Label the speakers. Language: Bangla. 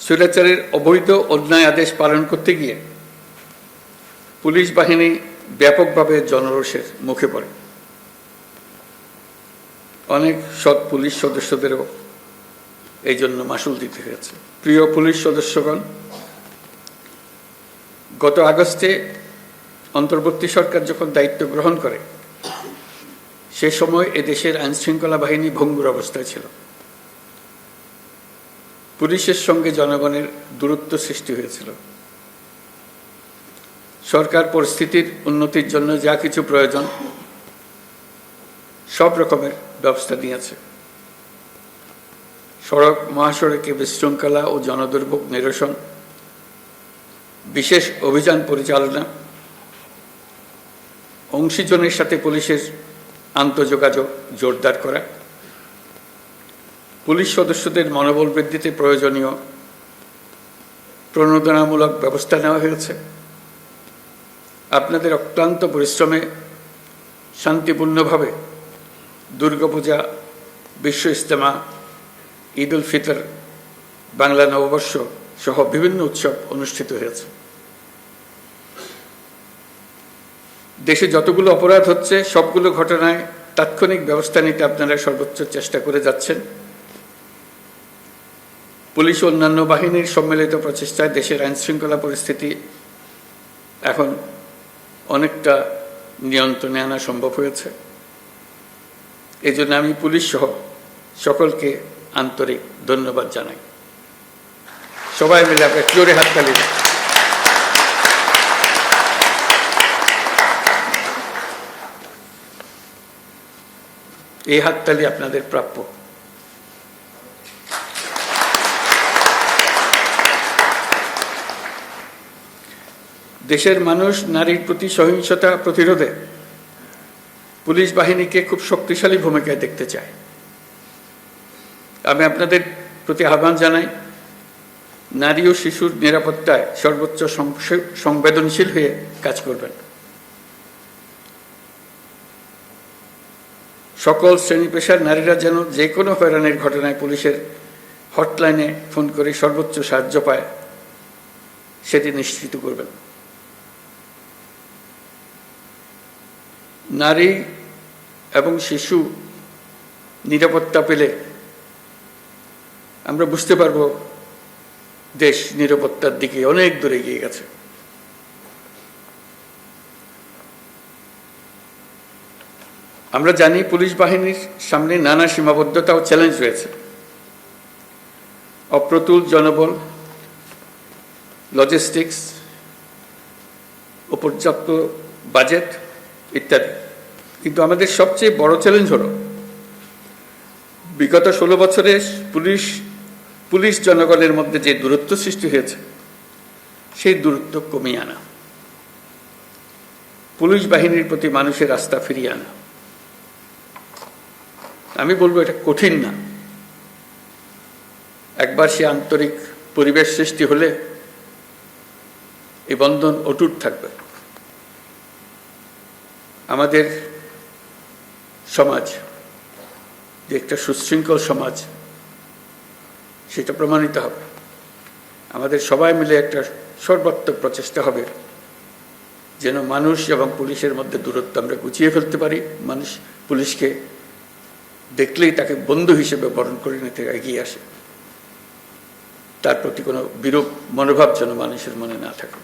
Speaker 1: স্বৈরাচারের অবৈধ অন্যায় আদেশ পালন করতে গিয়ে পুলিশ বাহিনী ব্যাপকভাবে জনরোষের মুখে পড়ে। অনেক সৎ পুলিশ সদস্যদেরও এই জন্য মাশুল দিতে হয়েছে। প্রিয় পুলিশ সদস্যগণ, গত আগস্টে অন্তর্বর্তী সরকার যখন দায়িত্ব গ্রহণ করে সে সময় এদেশের আইনশৃঙ্খলা বাহিনী ভঙ্গুর অবস্থায় ছিল। পুলিশের সঙ্গে জনগণের দূরত্ব সৃষ্টি হয়েছিল। সরকার পরিস্থিতির উন্নতির জন্য যা কিছু প্রয়োজন সব রকমের ব্যবস্থা নিয়েছে। সড়ক মহাসড়কে বিশৃঙ্খলা ও জনদুর্ভোগ নিরসন, বিশেষ অভিযান পরিচালনা, অংশীজনের সাথে পুলিশের আন্তঃযোগাযোগ জোরদার করা, পুলিশ সদস্যদের মনোবল বৃদ্ধিতে প্রয়োজনীয় প্রণোদনামূলক ব্যবস্থা নেওয়া হয়েছে। আপনাদের অক্লান্ত পরিশ্রমে শান্তিপূর্ণভাবে দুর্গাপূজা, বিশ্ব ইজতেমা, ঈদ উল ফিতর, বাংলা নববর্ষ সহ বিভিন্ন উৎসব অনুষ্ঠিত হয়েছে। দেশে যতগুলো অপরাধ হচ্ছে সবগুলো ঘটনায় তাৎক্ষণিক ব্যবস্থা নিতে আপনারা সর্বোচ্চ চেষ্টা করে যাচ্ছেন। পুলিশ ও অন্যান্য বাহিনীর সম্মিলিত প্রচেষ্টায় দেশের আইনশৃঙ্খলা পরিস্থিতি এখন অনেকটা নিয়ন্ত্রণে আনা সম্ভব হয়েছে। এই জন্য আমি পুলিশ সহ সকলকে আন্তরিক ধন্যবাদ জানাই। সবাই মিলে আপনার জোরে হাততালি। এই হাততালি আপনাদের প্রাপ্য। দেশের মানুষ নারীর প্রতি সহিংসতা প্রতিরোধে পুলিশ বাহিনীকে খুব শক্তিশালী ভূমিকায় দেখতে চায়। আমি আপনাদের প্রতি আহ্বান জানাই, নারী ও শিশুর নিরাপত্তায় সর্বোচ্চ সংবেদনশীল হয়ে কাজ করবেন। সকল শ্রেণী পেশার নারীরা যেন যে কোনো হয়রানির ঘটনায় পুলিশের হটলাইনে ফোন করে সর্বোচ্চ সাহায্য পায় সেটি নিশ্চিত করবেন। নারী এবং শিশু নিরাপত্তা পেলে আমরা বুঝতে পারব দেশ নিরাপত্তার দিকে অনেক দূরে এগিয়ে গেছে। আমরা জানি পুলিশ বাহিনীর সামনে নানা সীমাবদ্ধতা ও চ্যালেঞ্জ রয়েছে। অপ্রতুল জনবল, লজিস্টিক্স ও পর্যাপ্ত বাজেট ইত্যাদি। কিন্তু আমাদের সবচেয়ে বড় চ্যালেঞ্জ হলো বিগত 16 বছরে পুলিশ জনগণের মধ্যে যে দূরত্ব সৃষ্টি হয়েছে সেই দূরত্ব কমিয়ে আনা, পুলিশ বাহিনীর প্রতি মানুষের আস্থা ফিরিয়ে আনা। আমি বলবো এটা কঠিন না। একবার সে আন্তরিক পরিবেশ সৃষ্টি হলে এই বন্ধন অটুট থাকবে। আমাদের সমাজ যে একটা সুশৃঙ্খল সমাজ সেটা প্রমাণিত হবে। আমাদের সবাই মিলে একটা সর্বাত্মক প্রচেষ্টা হবে যেন মানুষ এবং পুলিশের মধ্যে দূরত্ব আমরা গুছিয়ে ফেলতে পারি। মানুষ পুলিশকে দেখলেই তাকে বন্ধু হিসেবে বরণ করে নিতে এগিয়ে আসে। তার প্রতি কোনো বিরূপ মনোভাব যেন মানুষের মনে না থাকে।